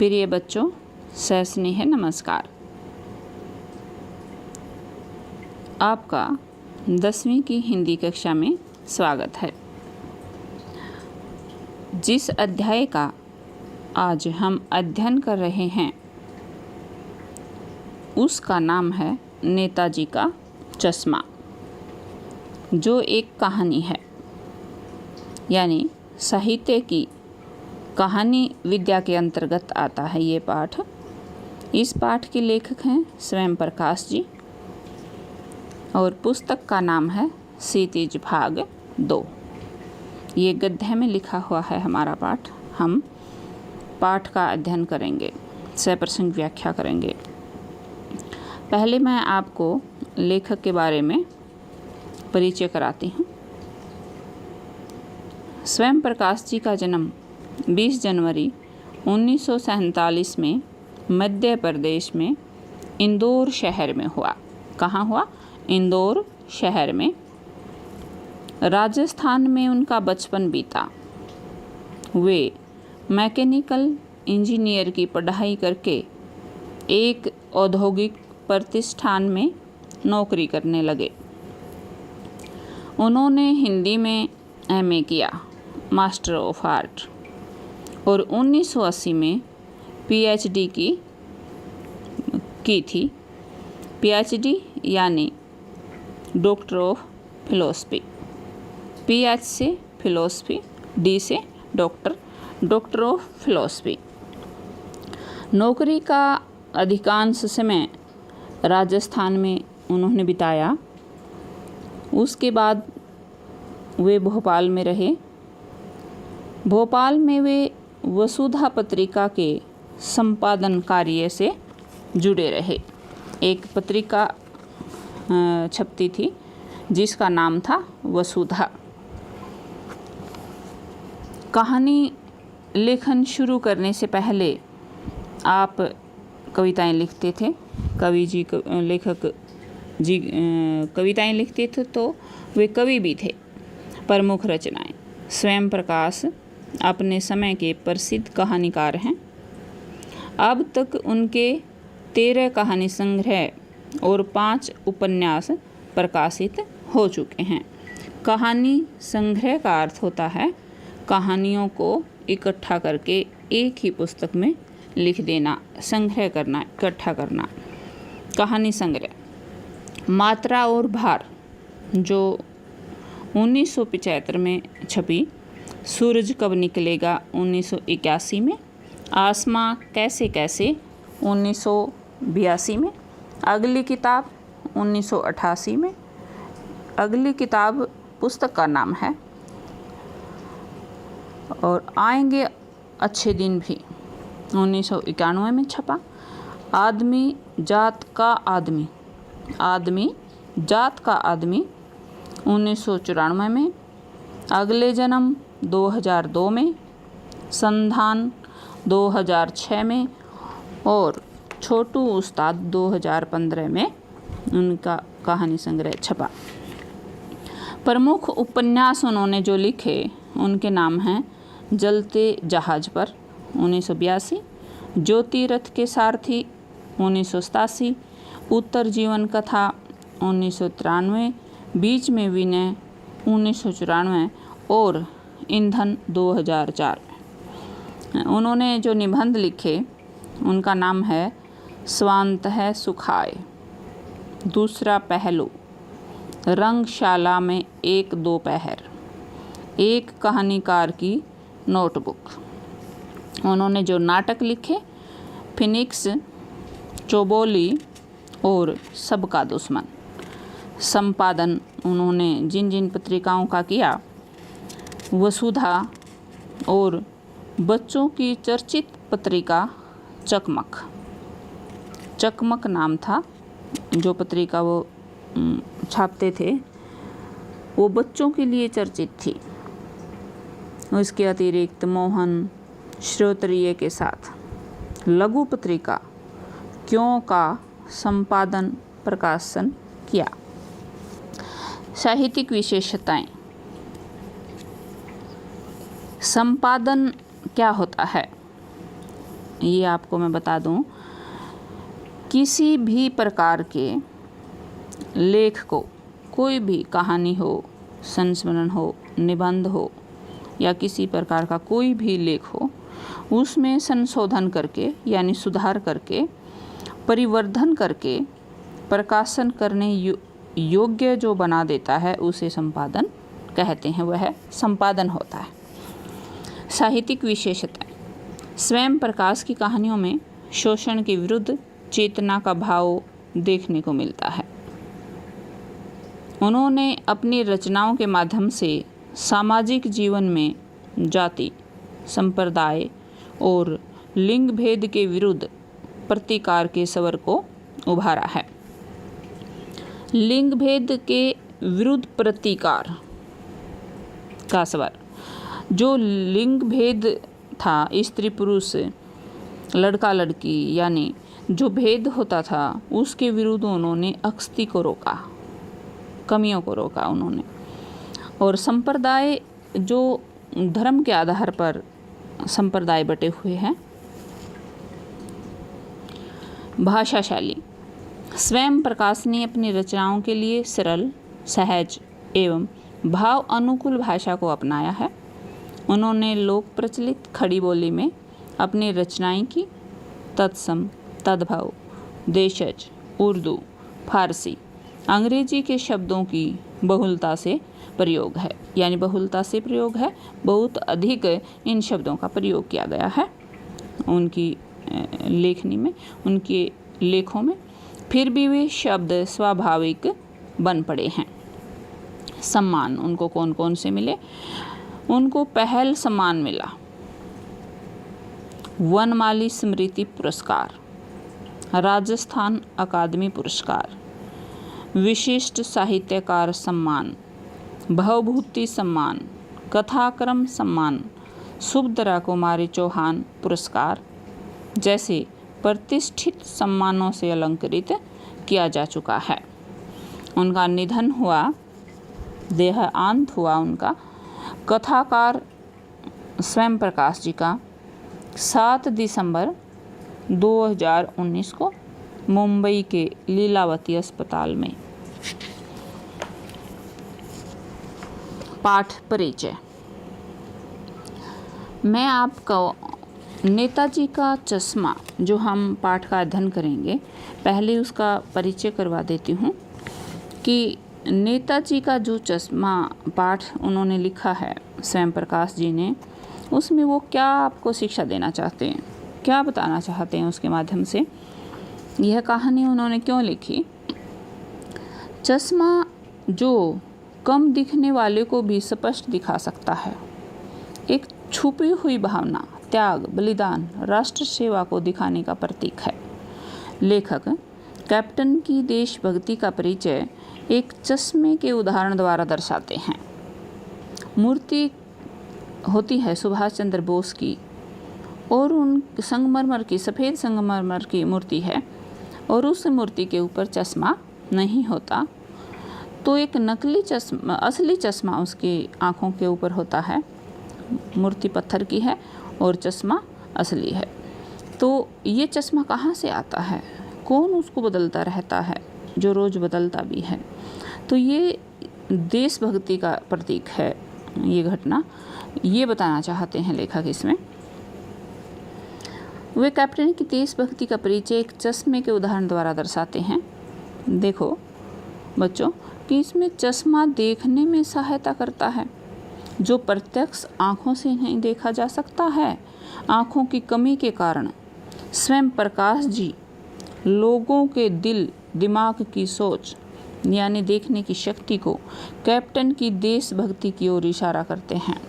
प्रिय बच्चों, सस्नेह नमस्कार। आपका 10वीं की हिंदी कक्षा में स्वागत है। जिस अध्याय का आज हम अध्ययन कर रहे हैं उसका नाम है नेताजी का चश्मा, जो एक कहानी है, यानी साहित्य की कहानी विद्या के अंतर्गत आता है ये पाठ। इस पाठ के लेखक हैं स्वयं प्रकाश जी और पुस्तक का नाम है क्षितिज भाग 2। ये गद्य में लिखा हुआ है हमारा पाठ। हम पाठ का अध्ययन करेंगे, सप्रसंग व्याख्या करेंगे। पहले मैं आपको लेखक के बारे में परिचय कराती हूँ। स्वयं प्रकाश जी का जन्म 20 जनवरी 1947 में मध्य प्रदेश में इंदौर शहर में हुआ। कहाँ हुआ? इंदौर शहर में। राजस्थान में उनका बचपन बीता। वे मैकेनिकल इंजीनियर की पढ़ाई करके एक औद्योगिक प्रतिष्ठान में नौकरी करने लगे। उन्होंने हिंदी में एमए किया, मास्टर ऑफ आर्ट, और 1980 में पीएचडी की थी। पीएचडी यानी डॉक्टर ऑफ फिलोसफी। पीएच से फिलोसफी, डी से डॉक्टर ऑफ फिलोसफी। नौकरी का अधिकांश समय राजस्थान में उन्होंने बिताया। उसके बाद वे भोपाल में रहे। भोपाल में वे वसुधा पत्रिका के संपादन कार्य से जुड़े रहे। एक पत्रिका छपती थी जिसका नाम था वसुधा। कहानी लेखन शुरू करने से पहले आप कविताएं लिखते थे। लेखक जी कविताएं लिखते थे तो वे कवि भी थे। प्रमुख रचनाएं। स्वयं प्रकाश अपने समय के प्रसिद्ध कहानीकार हैं। अब तक उनके 13 कहानी संग्रह और 5 उपन्यास प्रकाशित हो चुके हैं। कहानी संग्रह का अर्थ होता है कहानियों को इकट्ठा करके एक ही पुस्तक में लिख देना, संग्रह करना, इकट्ठा करना। कहानी संग्रह। मात्रा और भार, जो 1975 में छपी। सूरज कब निकलेगा 1981 में। आसमां कैसे कैसे 1982 में। अगली किताब 1988 में। अगली किताब पुस्तक का नाम है और आएंगे अच्छे दिन भी 1991 में छपा। आदमी जात का आदमी, आदमी जात का आदमी 1994 में। अगले जन्म 2002 में। संधान 2006 में और छोटू उस्ताद 2015 में उनका कहानी संग्रह छपा। प्रमुख उपन्यास उन्होंने जो लिखे उनके नाम हैं जलते जहाज पर 1982, ज्योति रथ के सारथी 1987, उत्तर जीवन कथा 1993, बीच में विनय 1994 और ईंधन 2004। उन्होंने जो निबंध लिखे उनका नाम है स्वांत है सुखाए, दूसरा पहलू, रंगशाला में एक दोपहर, एक कहानीकार की नोटबुक। उन्होंने जो नाटक लिखे फिनिक्स, चौबोली और सबका दुश्मन। संपादन उन्होंने जिन जिन पत्रिकाओं का किया, वसुधा और बच्चों की चर्चित पत्रिका चकमक नाम था जो पत्रिका वो छापते थे, वो बच्चों के लिए चर्चित थी। उसके अतिरिक्त मोहन श्रोत्रिय के साथ लघु पत्रिका क्यों का संपादन प्रकाशन किया। साहित्यिक विशेषताएं। संपादन क्या होता है? ये आपको मैं बता दूं, किसी भी प्रकार के लेख को, कोई भी कहानी हो, संस्मरण हो, निबंध हो या किसी प्रकार का कोई भी लेख हो, उसमें संशोधन करके यानी सुधार करके, परिवर्धन करके प्रकाशन करने योग्य जो बना देता है उसे संपादन कहते हैं, वह संपादन होता है। साहित्यिक विशेषताएं। स्वयं प्रकाश की कहानियों में शोषण के विरुद्ध चेतना का भाव देखने को मिलता है। उन्होंने अपनी रचनाओं के माध्यम से सामाजिक जीवन में जाति, संप्रदाय और लिंग भेद के विरुद्ध प्रतिकार के स्वर को उभारा है। लिंग भेद के विरुद्ध प्रतिकार का स्वर, जो लिंग भेद था, स्त्री पुरुष, लड़का लड़की, यानी जो भेद होता था उसके विरुद्ध उन्होंने अक्सती को रोका, कमियों को रोका उन्होंने। और संप्रदाय, जो धर्म के आधार पर संप्रदाय बटे हुए हैं। भाषा शैली। स्वयं प्रकाश ने अपनी रचनाओं के लिए सरल, सहज एवं भाव अनुकूल भाषा को अपनाया है। उन्होंने लोक प्रचलित खड़ी बोली में अपनी रचनाएं की। तत्सम, तद्भव, देशज, उर्दू, फारसी, अंग्रेजी के शब्दों की बहुलता से प्रयोग है, यानी बहुलता से प्रयोग है, बहुत अधिक इन शब्दों का प्रयोग किया गया है उनकी लेखनी में, उनके लेखों में। फिर भी वे शब्द स्वाभाविक बन पड़े हैं। सम्मान उनको कौन कौन से मिले? उनको पहल सम्मान मिला, वनमाली स्मृति पुरस्कार, राजस्थान अकादमी पुरस्कार, विशिष्ट साहित्यकार सम्मान, भवभूति सम्मान, कथाक्रम सम्मान, सुभद्रा कुमारी चौहान पुरस्कार जैसे प्रतिष्ठित सम्मानों से अलंकृत किया जा चुका है। उनका निधन हुआ, देहांत हुआ उनका, कथाकार स्वयं प्रकाश जी का 7 दिसंबर 2019 को मुंबई के लीलावती अस्पताल में। पाठ परिचय। मैं आपको नेताजी का चश्मा, जो हम पाठ का अध्ययन करेंगे, पहले उसका परिचय करवा देती हूँ कि नेताजी का जो चश्मा पाठ उन्होंने लिखा है स्वयं प्रकाश जी ने, उसमें वो क्या आपको शिक्षा देना चाहते हैं, क्या बताना चाहते हैं, उसके माध्यम से यह कहानी उन्होंने क्यों लिखी। चश्मा जो कम दिखने वाले को भी स्पष्ट दिखा सकता है, एक छुपी हुई भावना, त्याग, बलिदान, राष्ट्र सेवा को दिखाने का प्रतीक है। लेखक कैप्टन की देशभक्ति का परिचय एक चश्मे के उदाहरण द्वारा दर्शाते हैं। मूर्ति होती है सुभाष चंद्र बोस की, और उन संगमरमर की, सफ़ेद संगमरमर की मूर्ति है, और उस मूर्ति के ऊपर चश्मा नहीं होता, तो एक नकली चश्मा, असली चश्मा उसकी आँखों के ऊपर होता है। मूर्ति पत्थर की है और चश्मा असली है। तो ये चश्मा कहाँ से आता है, कौन उसको बदलता रहता है, जो रोज़ बदलता भी है। तो ये देशभक्ति का प्रतीक है ये घटना, ये बताना चाहते हैं लेखक इसमें। वे कैप्टन की देशभक्ति का परिचय एक चश्मे के उदाहरण द्वारा दर्शाते हैं। देखो बच्चों कि इसमें चश्मा देखने में सहायता करता है, जो प्रत्यक्ष आँखों से नहीं देखा जा सकता है। आँखों की कमी के कारण स्वयं प्रकाश जी लोगों के दिल दिमाग की सोच यानी देखने की शक्ति को कैप्टन की देशभक्ति की ओर इशारा करते हैं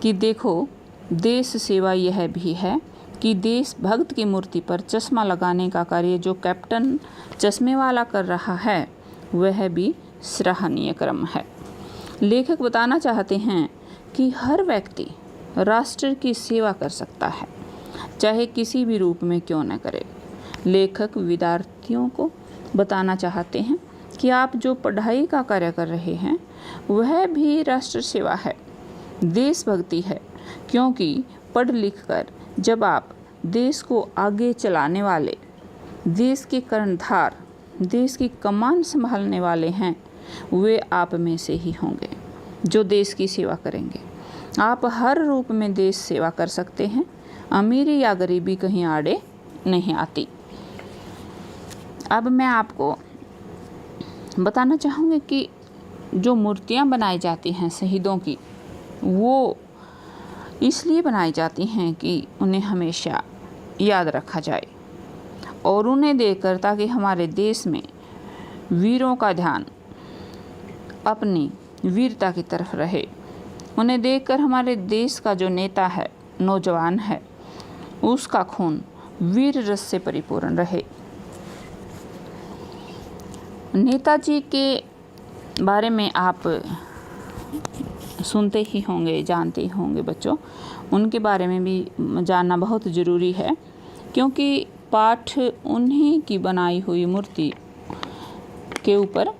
कि देखो, देश सेवा यह भी है कि देशभक्त की मूर्ति पर चश्मा लगाने का कार्य जो कैप्टन चश्मे वाला कर रहा है वह भी सराहनीय क्रम है। लेखक बताना चाहते हैं कि हर व्यक्ति राष्ट्र की सेवा कर सकता है, चाहे किसी भी रूप में क्यों न करे। लेखक विद्यार्थियों को बताना चाहते हैं कि आप जो पढ़ाई का कार्य कर रहे हैं वह भी राष्ट्र सेवा है, देशभक्ति है, क्योंकि पढ़ लिख कर जब आप देश को आगे चलाने वाले, देश के कर्णधार, देश की कमान संभालने वाले हैं, वे आप में से ही होंगे जो देश की सेवा करेंगे। आप हर रूप में देश सेवा कर सकते हैं। अमीरी या गरीबी कहीं आड़े नहीं आती। अब मैं आपको बताना चाहूँगी कि जो मूर्तियाँ बनाई जाती हैं शहीदों की, वो इसलिए बनाई जाती हैं कि उन्हें हमेशा याद रखा जाए और उन्हें देखकर ताकि हमारे देश में वीरों का ध्यान अपनी वीरता की तरफ रहे। उन्हें देखकर हमारे देश का जो नेता है, नौजवान है, उसका खून वीर रस से परिपूर्ण रहे। नेताजी के बारे में आप सुनते ही होंगे, जानते ही होंगे बच्चों। उनके बारे में भी जानना बहुत ज़रूरी है, क्योंकि पाठ उन्हीं की बनाई हुई मूर्ति के ऊपर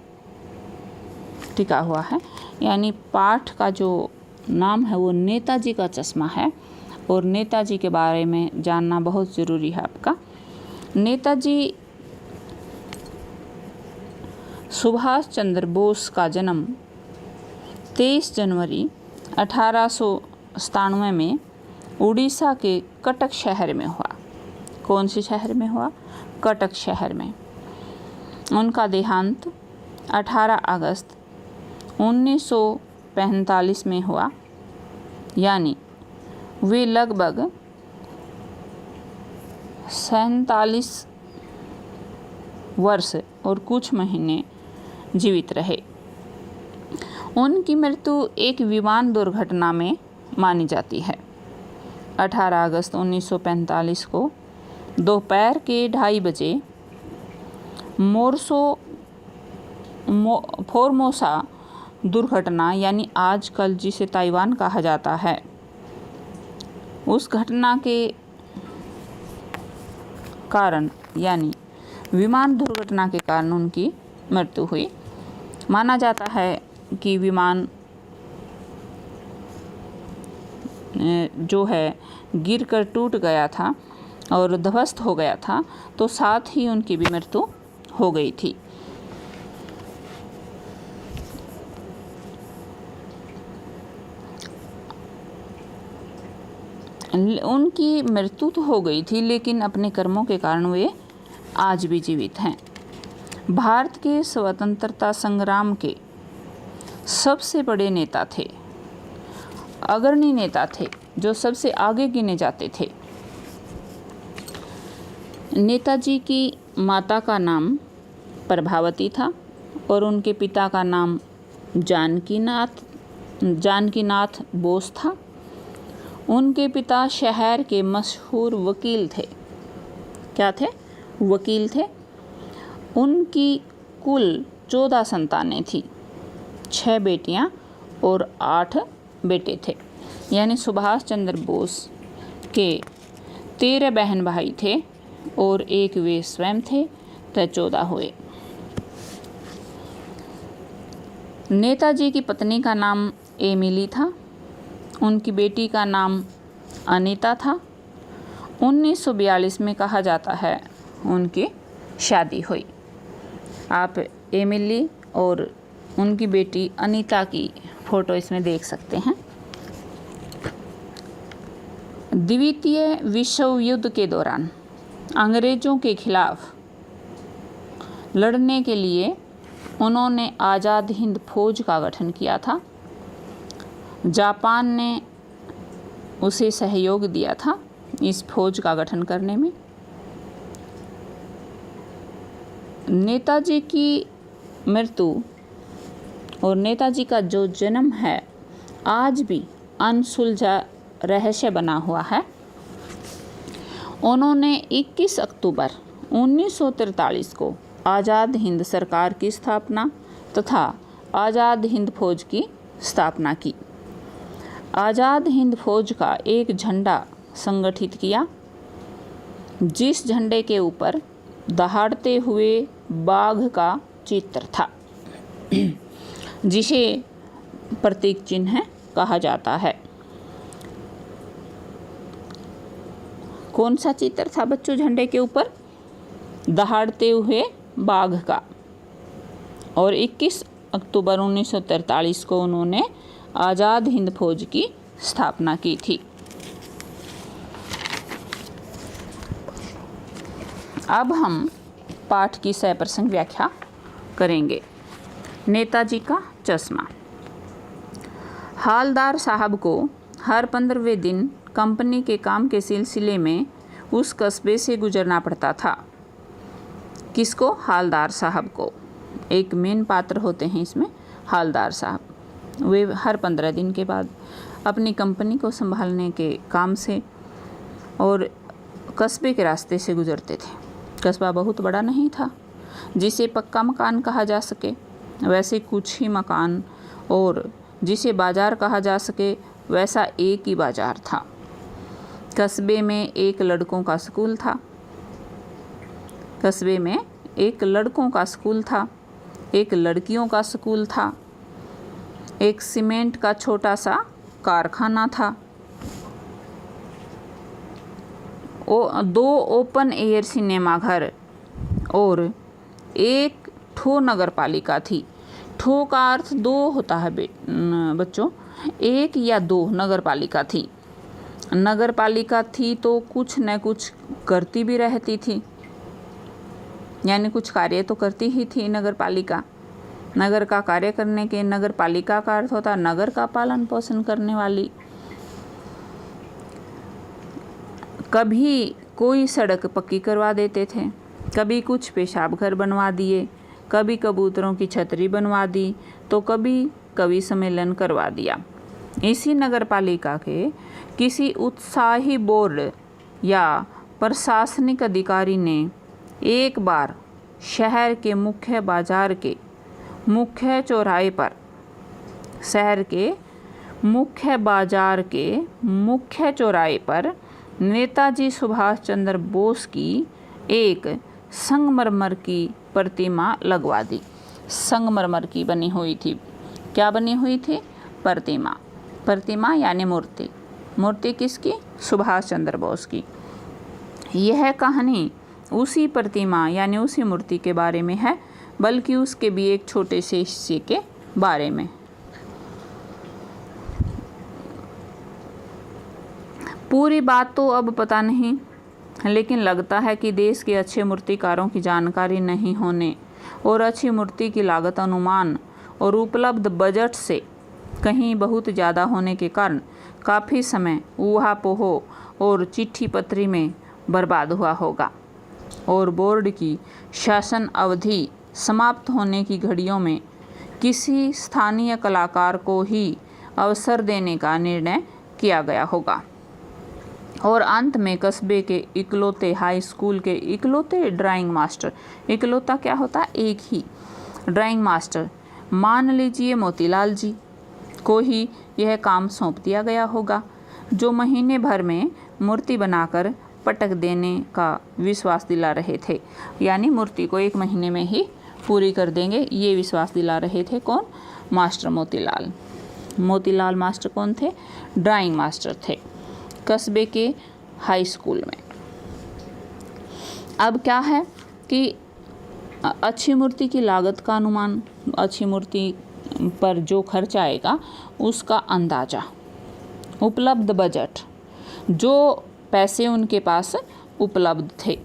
टिका हुआ है। यानी पाठ का जो नाम है वो नेताजी का चश्मा है, और नेताजी के बारे में जानना बहुत ज़रूरी है आपका। नेताजी सुभाष चंद्र बोस का जन्म 23 जनवरी 1897 में उड़ीसा के कटक शहर में हुआ। कौन से शहर में हुआ? कटक शहर में। उनका देहांत 18 अगस्त 1945 में हुआ। यानी वे लगभग 47 वर्ष और कुछ महीने जीवित रहे। उनकी मृत्यु एक विमान दुर्घटना में मानी जाती है। 18 अगस्त 1945 को दोपहर के 2:30 बजे फोर्मोसा दुर्घटना, यानी आजकल जिसे ताइवान कहा जाता है, उस घटना के कारण यानी विमान दुर्घटना के कारण उनकी मृत्यु हुई। माना जाता है कि विमान जो है गिरकर टूट गया था और ध्वस्त हो गया था, तो साथ ही उनकी भी मृत्यु हो गई थी। उनकी मृत्यु तो हो गई थी, लेकिन अपने कर्मों के कारण वे आज भी जीवित हैं। भारत के स्वतंत्रता संग्राम के सबसे बड़े नेता थे, अग्रणी नेता थे, जो सबसे आगे गिने जाते थे। नेताजी की माता का नाम प्रभावती था और उनके पिता का नाम जानकीनाथ बोस था। उनके पिता शहर के मशहूर वकील थे। क्या थे? वकील थे। उनकी कुल 14 संतानें थी, 6 बेटियां और 8 बेटे थे। यानी सुभाष चंद्र बोस के 13 बहन भाई थे और एक वे स्वयं थे, तो 14 हुए। नेताजी की पत्नी का नाम एमिली था। उनकी बेटी का नाम अनीता था। 1942 में कहा जाता है उनकी शादी हुई। आप एमिली और उनकी बेटी अनीता की फ़ोटो इसमें देख सकते हैं। द्वितीय विश्व युद्ध के दौरान अंग्रेज़ों के खिलाफ लड़ने के लिए उन्होंने आज़ाद हिंद फौज का गठन किया था। जापान ने उसे सहयोग दिया था इस फौज का गठन करने में। नेताजी की मृत्यु और नेताजी का जो जन्म है आज भी अनसुलझा रहस्य बना हुआ है। उन्होंने 21 अक्टूबर 1943 को आज़ाद हिंद सरकार की स्थापना तथा आज़ाद हिंद फौज की स्थापना की। आज़ाद हिंद फौज का एक झंडा संगठित किया, जिस झंडे के ऊपर दहाड़ते हुए बाघ का चित्र था, जिसे प्रतीक चिन्ह कहा जाता है। कौन सा चित्र था बच्चों झंडे के ऊपर? दहाड़ते हुए बाघ का। और 21 अक्टूबर 1943 को उन्होंने आज़ाद हिंद फौज की स्थापना की थी। अब हम पाठ की सप्रसंग व्याख्या करेंगे। नेताजी का चश्मा। हालदार साहब को हर 15वें दिन कंपनी के काम के सिलसिले में उस कस्बे से गुजरना पड़ता था। किसको? हालदार साहब को। एक मेन पात्र होते हैं इसमें हालदार साहब। वे हर 15 दिन के बाद अपनी कंपनी को संभालने के काम से और कस्बे के रास्ते से गुजरते थे। कस्बा बहुत बड़ा नहीं था जिसे पक्का मकान कहा जा सके, वैसे कुछ ही मकान, और जिसे बाजार कहा जा सके वैसा एक ही बाजार था। कस्बे में एक लड़कों का स्कूल था। कस्बे में एक लड़कों का स्कूल था, एक लड़कियों का स्कूल था, एक सीमेंट का छोटा सा कारखाना था, 2 ओपन एयर सिनेमा घर और एक ठो नगर पालिका थी। ठो का अर्थ 2 होता है बच्चों, 1 या 2 नगर पालिका थी। नगर पालिका थी तो कुछ न कुछ करती भी रहती थी, यानी कुछ कार्य तो करती ही थी नगर पालिका। नगर का कार्य करने के नगर पालिका का अर्थ होता है नगर का पालन पोषण करने वाली। कभी कोई सड़क पक्की करवा देते थे, कभी कुछ पेशाब घर बनवा दिए, कभी कबूतरों की छतरी बनवा दी, तो कभी कवि सम्मेलन करवा दिया। इसी नगर पालिका के किसी उत्साही बोर्ड या प्रशासनिक अधिकारी ने एक बार शहर के मुख्य बाजार के मुख्य चौराहे पर, शहर के मुख्य बाजार के मुख्य चौराहे पर नेताजी सुभाष चंद्र बोस की एक संगमरमर की प्रतिमा लगवा दी। संगमरमर की बनी हुई थी। क्या बनी हुई थी? प्रतिमा। प्रतिमा यानी मूर्ति। मूर्ति किसकी? सुभाष चंद्र बोस की। यह कहानी उसी प्रतिमा यानी उसी मूर्ति के बारे में है, बल्कि उसके भी एक छोटे से हिस्से के बारे में। पूरी बात तो अब पता नहीं, लेकिन लगता है कि देश के अच्छे मूर्तिकारों की जानकारी नहीं होने और अच्छी मूर्ति की लागत अनुमान और उपलब्ध बजट से कहीं बहुत ज़्यादा होने के कारण काफ़ी समय ऊहापोह और चिट्ठी पत्री में बर्बाद हुआ होगा, और बोर्ड की शासन अवधि समाप्त होने की घड़ियों में किसी स्थानीय कलाकार को ही अवसर देने का निर्णय किया गया होगा, और अंत में कस्बे के इकलौते हाई स्कूल के इकलौते ड्राइंग मास्टर, इकलौता क्या होता है? एक ही, ड्राइंग मास्टर मान लीजिए मोतीलाल जी को ही यह काम सौंप दिया गया होगा, जो महीने भर में मूर्ति बनाकर पटक देने का विश्वास दिला रहे थे। यानी मूर्ति को 1 महीने में ही पूरी कर देंगे, ये विश्वास दिला रहे थे। कौन? मास्टर मोतीलाल। मोतीलाल मास्टर कौन थे? ड्राइंग मास्टर थे कस्बे के हाई स्कूल में। अब क्या है कि अच्छी मूर्ति की लागत का अनुमान, अच्छी मूर्ति पर जो खर्च आएगा उसका अंदाजा, उपलब्ध बजट, जो पैसे उनके पास उपलब्ध थे।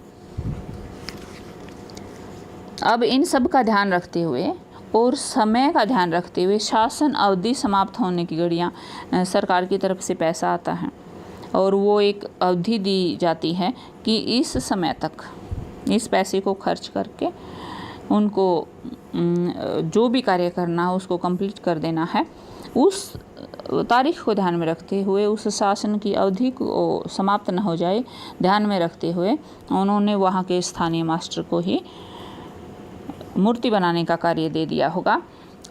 अब इन सब का ध्यान रखते हुए और समय का ध्यान रखते हुए शासन अवधि समाप्त होने की घड़ियाँ, सरकार की तरफ से पैसा आता है और वो एक अवधि दी जाती है कि इस समय तक इस पैसे को खर्च करके उनको जो भी कार्य करना है उसको कंप्लीट कर देना है। उस तारीख को ध्यान में रखते हुए, उस शासन की अवधि को समाप्त न हो जाए ध्यान में रखते हुए, उन्होंने वहाँ के स्थानीय मास्टर को ही मूर्ति बनाने का कार्य दे दिया होगा,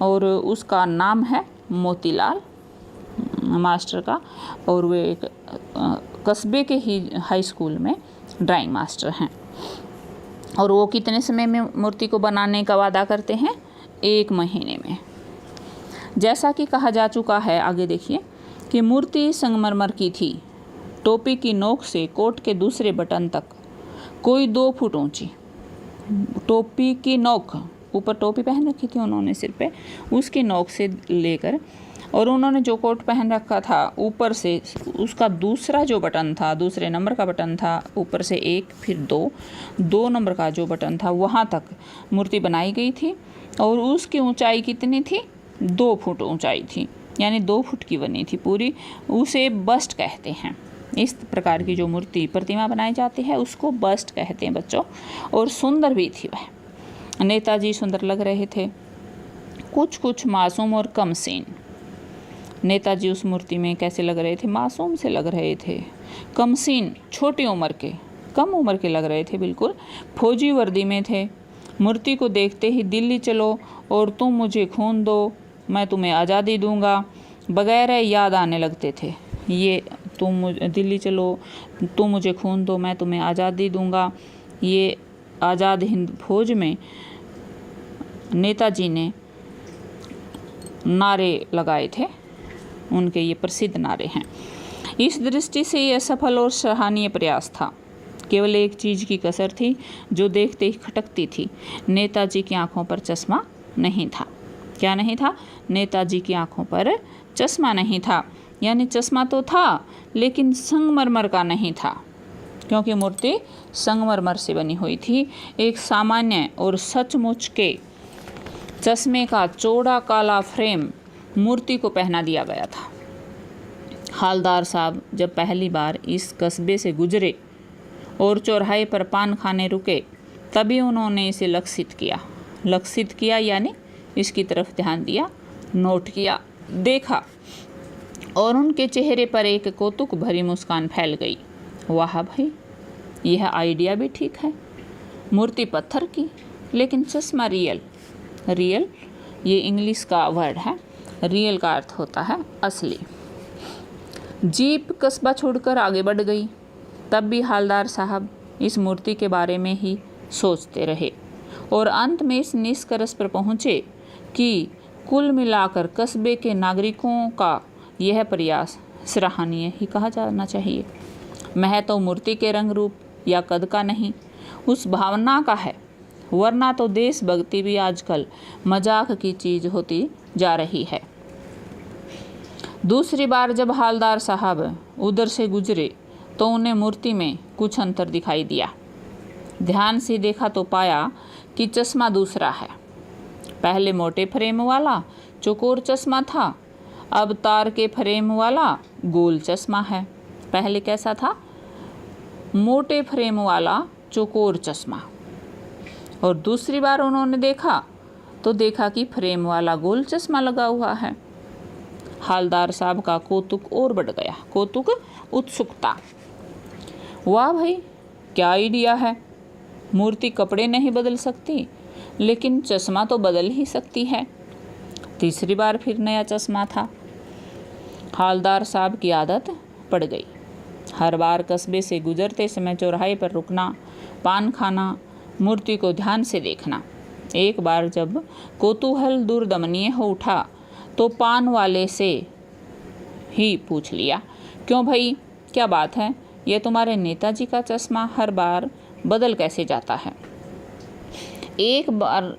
और उसका नाम है मोतीलाल मास्टर का, और वे एक कस्बे के ही हाई स्कूल में ड्राइंग मास्टर हैं। और वो कितने समय में मूर्ति को बनाने का वादा करते हैं? 1 महीने में। जैसा कि कहा जा चुका है, आगे देखिए कि मूर्ति संगमरमर की थी, टोपी की नोक से कोट के दूसरे बटन तक कोई 2 फुट ऊंची, टोपी की नोक, ऊपर टोपी पहन रखी थी उन्होंने सिर पे, उसकी नोक से लेकर, और उन्होंने जो कोट पहन रखा था ऊपर से उसका दूसरा जो बटन था, दूसरे नंबर का बटन था, ऊपर से 1 फिर 2 नंबर का जो बटन था वहाँ तक मूर्ति बनाई गई थी। और उसकी ऊंचाई कितनी थी? 2 फुट ऊंचाई थी, यानी 2 फुट की बनी थी पूरी। उसे बस्ट कहते हैं। इस प्रकार की जो मूर्ति प्रतिमा बनाई जाती है उसको बस्ट कहते हैं बच्चों। और सुंदर भी थी वह। नेताजी सुंदर लग रहे थे, कुछ मासूम और कम सीन। नेताजी उस मूर्ति में कैसे लग रहे थे? मासूम से लग रहे थे, कम सीन, छोटी उम्र के, कम उम्र के लग रहे थे बिल्कुल। फौजी वर्दी में थे। मूर्ति को देखते ही दिल्ली चलो और तुम मुझे खून दो, मैं तुम्हें आज़ादी दूंगा वगैरह याद आने लगते थे। ये दिल्ली चलो, तुम मुझे खून दो, मैं तुम्हें आज़ादी दूंगा, ये आज़ाद हिंद फौज में नेताजी ने नारे लगाए थे, उनके ये प्रसिद्ध नारे हैं। इस दृष्टि से यह सफल और सराहनीय प्रयास था। केवल एक चीज़ की कसर थी जो देखते ही खटकती थी। नेताजी की आंखों पर चश्मा नहीं था। क्या नहीं था? नेताजी की आंखों पर चश्मा नहीं था। यानी चश्मा तो था लेकिन संगमरमर का नहीं था, क्योंकि मूर्ति संगमरमर से बनी हुई थी। एक सामान्य और सचमुच के चश्मे का चौड़ा काला फ्रेम मूर्ति को पहना दिया गया था। हालदार साहब जब पहली बार इस कस्बे से गुजरे और चौराहे पर पान खाने रुके, तभी उन्होंने इसे लक्षित किया यानी इसकी तरफ ध्यान दिया, नोट किया, देखा, और उनके चेहरे पर एक कौतुक भरी मुस्कान फैल गई। वाह भाई, यह आइडिया भी ठीक है। मूर्ति पत्थर की लेकिन चश्मा रियल ये इंग्लिश का वर्ड है। रियल का अर्थ होता है असली। जीप कस्बा छोड़कर आगे बढ़ गई। तब भी हालदार साहब इस मूर्ति के बारे में ही सोचते रहे और अंत में इस निष्कर्ष पर पहुँचे कि कुल मिलाकर कस्बे के नागरिकों का यह प्रयास सराहनीय ही कहा जाना चाहिए। महत्व मूर्ति के रंग रूप या कद का नहीं, उस भावना का है। वरना तो देशभक्ति भी आजकल मजाक की चीज़ होती जा रही है। दूसरी बार जब हालदार साहब उधर से गुजरे तो उन्हें मूर्ति में कुछ अंतर दिखाई दिया। ध्यान से देखा तो पाया कि चश्मा दूसरा है। पहले मोटे फ्रेम वाला चौकोर चश्मा था, अब तार के फ्रेम वाला गोल चश्मा है। पहले कैसा था? मोटे फ्रेम वाला चौकोर चश्मा। और दूसरी बार उन्होंने देखा तो देखा कि फ्रेम वाला गोल चश्मा लगा हुआ है। हालदार साहब का कौतुक और बढ़ गया, कौतुक, उत्सुकता। वाह भाई, क्या आइडिया है। मूर्ति कपड़े नहीं बदल सकती लेकिन चश्मा तो बदल ही सकती है। तीसरी बार फिर नया चश्मा था। हालदार साहब की आदत पड़ गई। हर बार कस्बे से गुजरते समय चौराहे पर रुकना, पान खाना, मूर्ति को ध्यान से देखना। एक बार जब कौतूहल दुर्दमनीय हो उठा तो पान वाले से ही पूछ लिया, क्यों भाई, क्या बात है, यह तुम्हारे नेताजी का चश्मा हर बार बदल कैसे जाता है? एक बार,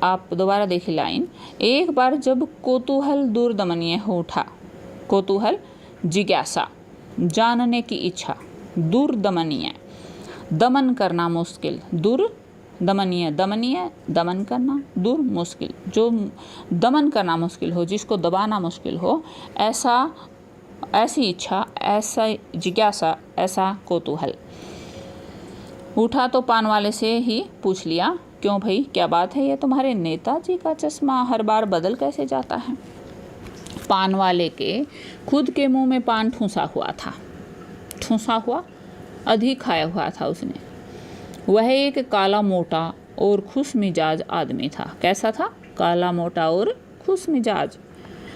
आप दोबारा देखिए लाइन, एक बार जब कौतूहल दुर्दमनीय हो उठा, कौतूहल जिज्ञासा, जानने की इच्छा, दुर्दमनीय, दमन करना मुश्किल, दुर्दमनीय, दमनीय दमन करना, दुर मुश्किल, जो दमन करना मुश्किल हो, जिसको दबाना मुश्किल हो, ऐसी इच्छा, ऐसा जिज्ञासा, ऐसा कौतूहल। उठा तो पान वाले से ही पूछ लिया, क्यों भाई, क्या बात है, ये तुम्हारे नेताजी का चश्मा हर बार बदल कैसे जाता है? पान वाले के खुद के मुंह में पान ठूंसा हुआ था, अधिक खाया हुआ था उसने। वह एक काला मोटा और खुश मिजाज आदमी था। कैसा था? काला मोटा और खुश मिजाज।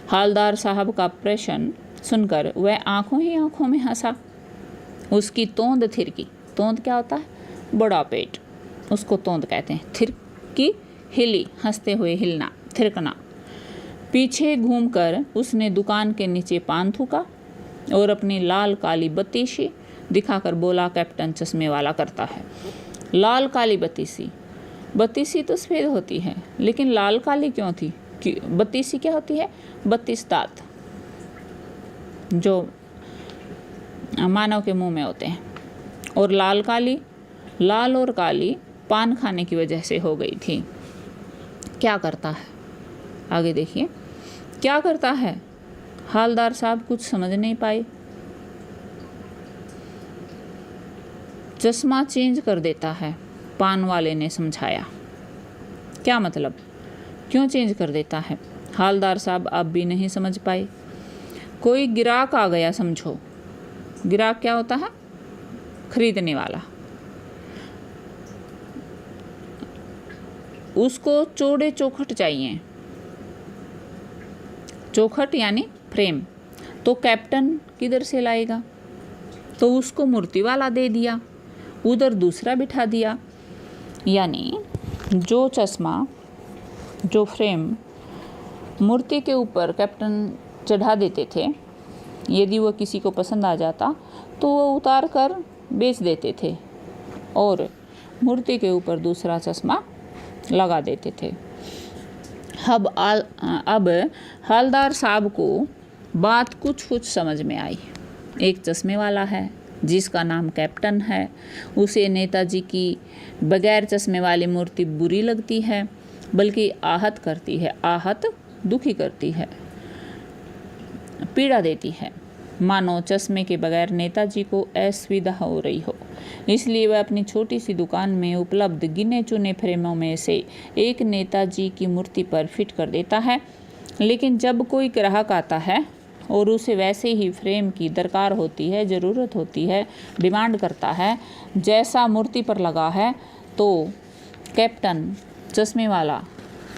हालदार साहब का प्रश्न सुनकर वह आंखों ही आंखों में हंसा। उसकी तोंद थिरकी। तोंद क्या होता है? बड़ा पेट, उसको तोंद कहते हैं। थिरकी, हिली, हंसते हुए हिलना, थिरकना। पीछे घूमकर उसने दुकान के नीचे पान थूका और अपनी लाल काली बत्तीसी दिखाकर बोला, कैप्टन चश्मे वाला करता है। लाल काली बत्तीसी, बत्तीसी तो सफ़ेद होती है, लेकिन लाल काली क्यों थी? बत्तीसी क्या होती है? 32 दांत जो मानव के मुंह में होते हैं। और लाल काली, लाल और काली पान खाने की वजह से हो गई थी। क्या करता है आगे देखिए, क्या करता है? हालदार साहब कुछ समझ नहीं पाए। चश्मा चेंज कर देता है, पान वाले ने समझाया। क्या मतलब? क्यों चेंज कर देता है? हालदार साहब अब भी नहीं समझ पाए। कोई गिराक आ गया समझो। गिराक क्या होता है? खरीदने वाला। उसको चौड़े चौखट चाहिए, चौखट यानी फ्रेम। तो कैप्टन किधर से लाएगा? तो उसको मूर्ति वाला दे दिया, उधर दूसरा बिठा दिया। यानी जो चश्मा, जो फ्रेम मूर्ति के ऊपर कैप्टन चढ़ा देते थे, यदि वो किसी को पसंद आ जाता तो वो उतार कर बेच देते थे और मूर्ति के ऊपर दूसरा चश्मा लगा देते थे। अब हालदार साहब को बात कुछ समझ में आई। एक चश्मे वाला है जिसका नाम कैप्टन है, उसे नेताजी की बगैर चश्मे वाली मूर्ति बुरी लगती है, बल्कि आहत करती है, आहत दुखी करती है, पीड़ा देती है, मानो चश्मे के बगैर नेताजी को असुविधा हो रही हो। इसलिए वह अपनी छोटी सी दुकान में उपलब्ध गिने चुने फ्रेमों में से एक नेताजी की मूर्ति पर फिट कर देता है। लेकिन जब कोई ग्राहक आता है और उसे वैसे ही फ्रेम की दरकार होती है, ज़रूरत होती है, डिमांड करता है जैसा मूर्ति पर लगा है, तो कैप्टन चश्मे वाला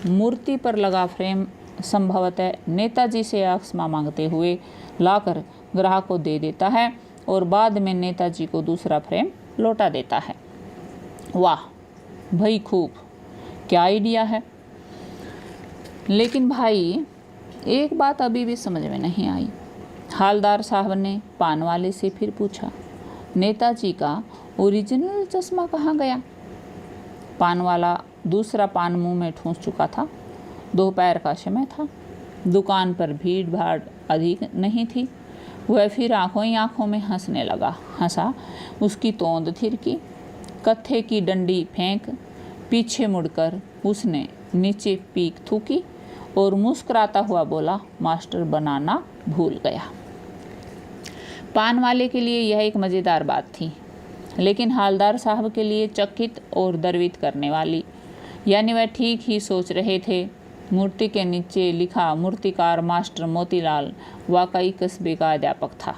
मूर्ति पर लगा फ्रेम संभवतः नेताजी से क्षमा मांगते हुए लाकर ग्राहक को दे देता है और बाद में नेताजी को दूसरा फ्रेम लौटा देता है। वाह भाई, खूब, क्या आइडिया है। लेकिन भाई एक बात अभी भी समझ में नहीं आई। हालदार साहब ने पान वाले से फिर पूछा, नेताजी का ओरिजिनल चश्मा कहाँ गया? पान वाला दूसरा पान मुंह में ठूंस चुका था। दोपहर का समय था, दुकान पर भीड़ भाड़ अधिक नहीं थी। वह फिर आंखों ही आंखों में हंसने लगा। हंसा, उसकी तोंद थिरकी, कत्थे की डंडी फेंक पीछे मुड़कर उसने नीचे पीक थूकी और मुस्कुराता हुआ बोला, मास्टर बनाना भूल गया। पान वाले के लिए यह एक मज़ेदार बात थी, लेकिन हालदार साहब के लिए चकित और द्रवित करने वाली। यानी वह ठीक ही सोच रहे थे। मूर्ति के नीचे लिखा मूर्तिकार मास्टर मोतीलाल वाकई कस्बे का अध्यापक था।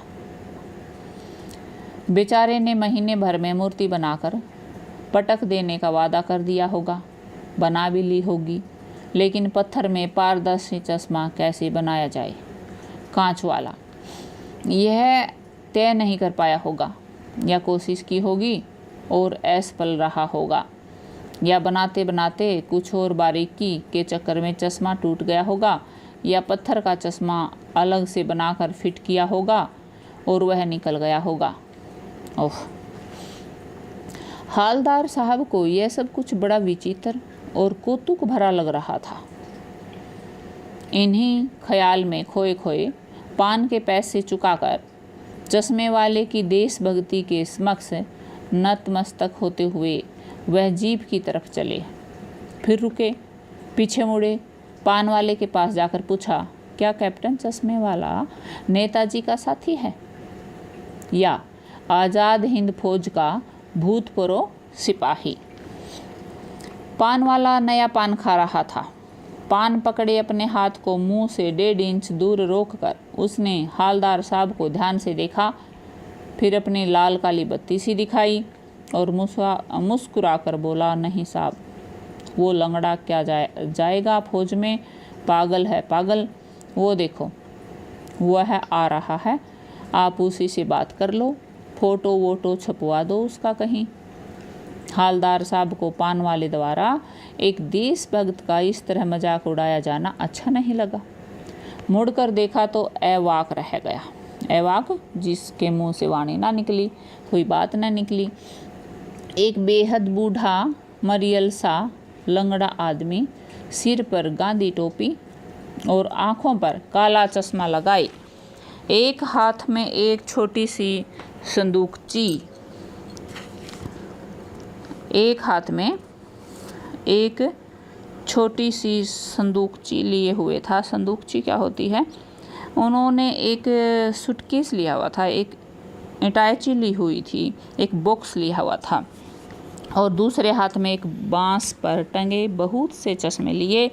बेचारे ने महीने भर में मूर्ति बनाकर पटक देने का वादा कर दिया होगा, बना भी ली होगी, लेकिन पत्थर में पारदर्शी चश्मा कैसे बनाया जाए, कांच वाला, यह तय नहीं कर पाया होगा, या कोशिश की होगी और असफल रहा होगा, या बनाते बनाते कुछ और बारीकी के चक्कर में चश्मा टूट गया होगा, या पत्थर का चश्मा अलग से बनाकर फिट किया होगा और वह निकल गया होगा। ओह, हालदार साहब को यह सब कुछ बड़ा विचित्र और कौतुक भरा लग रहा था। इन्हीं ख्याल में खोए खोए पान के पैसे चुकाकर चश्मे वाले की देशभक्ति के समक्ष नतमस्तक होते हुए वह जीप की तरफ चले। फिर रुके, पीछे मुड़े, पान वाले के पास जाकर पूछा, क्या कैप्टन चश्मे वाला नेताजी का साथी है या आज़ाद हिंद फौज का भूतपूर्व सिपाही? पान वाला नया पान खा रहा था। पान पकड़े अपने हाथ को मुंह से 1.5 इंच दूर रोककर उसने हालदार साहब को ध्यान से देखा, फिर अपनी लाल काली बत्ती सी दिखाई और मुस्कुरा कर बोला, नहीं साहब, वो लंगड़ा क्या जाएगा फौज में, पागल है पागल। वो देखो, वह आ रहा है, आप उसी से बात कर लो, फोटो वोटो छपवा दो उसका कहीं। हालदार साहब को पान वाले द्वारा एक देशभक्त का इस तरह मजाक उड़ाया जाना अच्छा नहीं लगा। मुड़कर देखा तो अवाक रह गया। एवाक जिसके मुंह से वाणी ना निकली, कोई बात ना निकली। एक बेहद बूढ़ा मरियल सा लंगड़ा आदमी, सिर पर गांधी टोपी और आँखों पर काला चश्मा लगाए, एक हाथ में एक छोटी सी संदूकची, एक हाथ में एक छोटी सी संदूकची लिए हुए था। संदूकची क्या होती है? उन्होंने एक सूटकेस लिया हुआ था, एक अटैची ली हुई थी, एक बॉक्स लिया हुआ था और दूसरे हाथ में एक बांस पर टंगे बहुत से चश्मे लिए।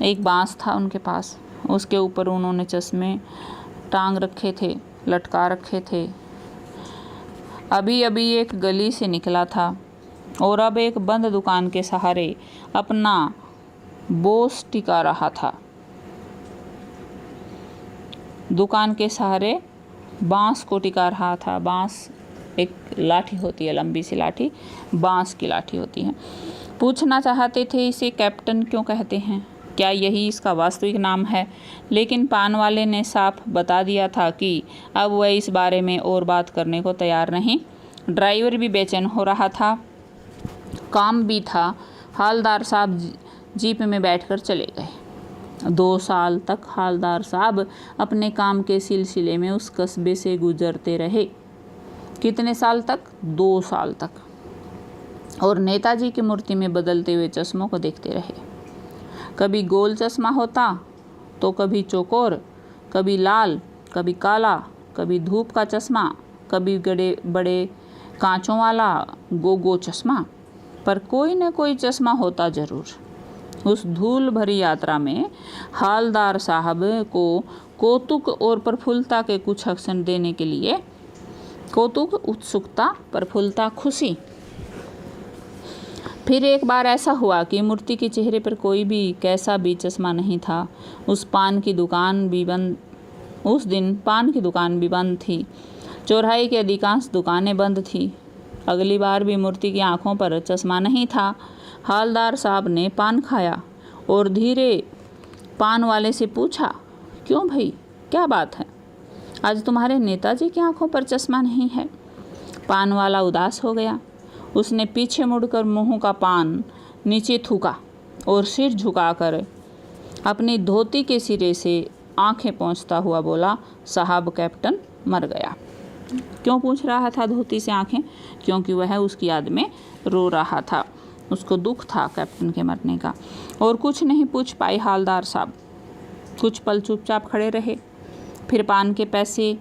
एक बांस था उनके पास, उसके ऊपर उन्होंने चश्मे टांग रखे थे, लटका रखे थे। अभी अभी एक गली से निकला था और अब एक बंद दुकान के सहारे अपना बोझ टिका रहा था। दुकान के सहारे बांस को टिका रहा था। बांस एक लाठी होती है, लंबी सी लाठी, बांस की लाठी होती है। पूछना चाहते थे इसे कैप्टन क्यों कहते हैं, क्या यही इसका वास्तविक नाम है, लेकिन पान वाले ने साफ बता दिया था कि अब वह इस बारे में और बात करने को तैयार नहीं। ड्राइवर भी बेचैन हो रहा था, काम भी था। हालदार साहब जीप में बैठकर चले गए। 2 साल तक हालदार साहब अपने काम के सिलसिले में उस कस्बे से गुजरते रहे। कितने साल तक? 2 साल तक। और नेताजी की मूर्ति में बदलते हुए चश्मों को देखते रहे। कभी गोल चश्मा होता तो कभी चौकोर, कभी लाल, कभी काला, कभी धूप का चश्मा, कभी बड़े बड़े कांचों वाला गोगो चश्मा, पर कोई न कोई चश्मा होता जरूर। उस धूल भरी यात्रा में हालदार साहब को कौतुक और प्रफुल्लता के कुछ अक्षर देने के लिए, कौतुक, उत्सुकता, प्रफुल्लता, खुशी। फिर एक बार ऐसा हुआ कि मूर्ति के चेहरे पर कोई भी कैसा भी चश्मा नहीं था। उस दिन पान की दुकान भी बंद थी। चौराहे की अधिकांश दुकानें बंद थी। अगली बार भी मूर्ति की आंखों पर चश्मा नहीं था। हालदार साहब ने पान खाया और धीरे पान वाले से पूछा, क्यों भाई, क्या बात है, आज तुम्हारे नेताजी की आंखों पर चश्मा नहीं है? पान वाला उदास हो गया। उसने पीछे मुड़कर मुंह का पान नीचे थूका और सिर झुकाकर अपनी धोती के सिरे से आंखें पोंछता हुआ बोला, साहब कैप्टन मर गया। क्यों पूछ रहा था धोती से आंखें? क्योंकि वह उसकी याद में रो रहा था। उसको दुख था कैप्टन के मरने का। और कुछ नहीं पूछ पाए हालदार साहब। कुछ पल चुपचाप खड़े रहे, फिर पान के पैसे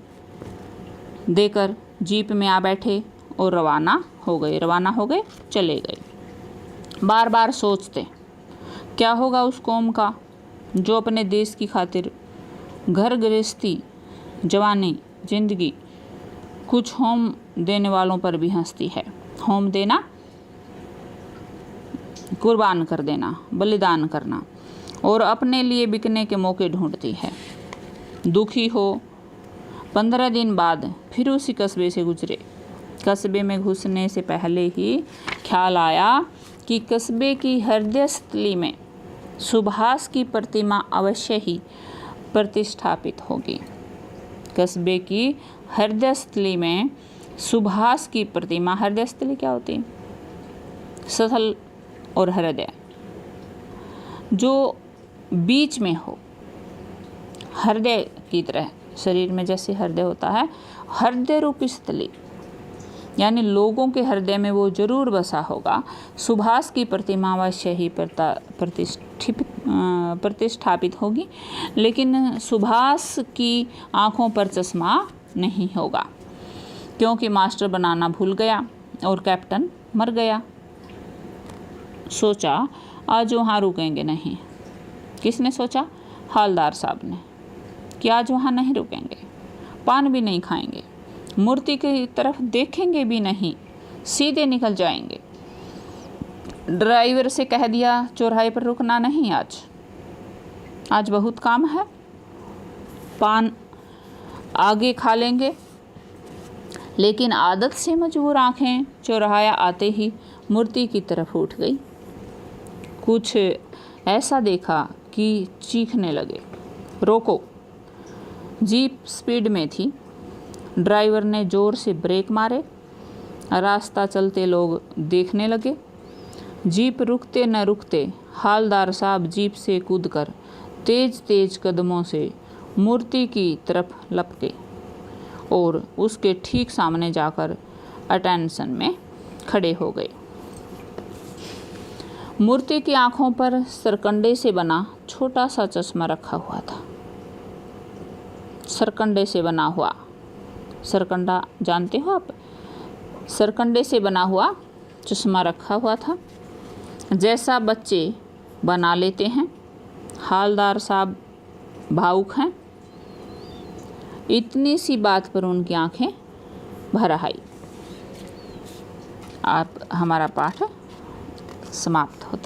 देकर जीप में आ बैठे और रवाना हो गए, चले गए। बार बार सोचते, क्या होगा उस कौम का जो अपने देश की खातिर घर गृहस्थी, जवानी, जिंदगी, कुछ होम देने वालों पर भी हंसती है। होम देना, कुर्बान कर देना, बलिदान करना, और अपने लिए बिकने के मौके ढूंढती है। दुखी हो। 15 दिन बाद फिर उसी कस्बे से गुजरे। कस्बे में घुसने से पहले ही ख्याल आया कि कस्बे की हृदयस्थली में सुभाष की प्रतिमा अवश्य ही प्रतिष्ठापित होगी। कस्बे की हृदयस्थली में सुभाष की प्रतिमा, हृदयस्थली क्या होती है? स्थल और हृदय जो बीच में हो, हृदय की तरह, शरीर में जैसे हृदय होता है, हृदय रूपी स्थली, यानी लोगों के हृदय में वो जरूर बसा होगा। सुभाष की प्रतिमा अवश्य ही प्रतिष्ठापित होगी, लेकिन सुभाष की आंखों पर चश्मा नहीं होगा, क्योंकि मास्टर बनाना भूल गया और कैप्टन मर गया। सोचा आज वहाँ रुकेंगे नहीं। किसने सोचा? हालदार साहब ने, कि आज वहाँ नहीं रुकेंगे, पान भी नहीं खाएंगे, मूर्ति की तरफ देखेंगे भी नहीं, सीधे निकल जाएंगे। ड्राइवर से कह दिया चौराहे पर रुकना नहीं, आज बहुत काम है, पान आगे खा लेंगे। लेकिन आदत से मजबूर आंखें चौराहा आते ही मूर्ति की तरफ उठ गई। कुछ ऐसा देखा कि चीखने लगे, रोको, जीप स्पीड में थी। ड्राइवर ने ज़ोर से ब्रेक मारे। रास्ता चलते लोग देखने लगे। जीप रुकते न रुकते हालदार साहब जीप से कूदकर तेज तेज कदमों से मूर्ति की तरफ लपके और उसके ठीक सामने जाकर अटेंशन में खड़े हो गए। मूर्ति की आंखों पर सरकंडे से बना छोटा सा चश्मा रखा हुआ था। सरकंडे से बना हुआ, सरकंडा जानते हो आप? सरकंडे से बना हुआ चश्मा रखा हुआ था, जैसा बच्चे बना लेते हैं। हालदार साहब भावुक हैं। इतनी सी बात पर उनकी आंखें भर आई। आप हमारा पाठ समाप्त होता।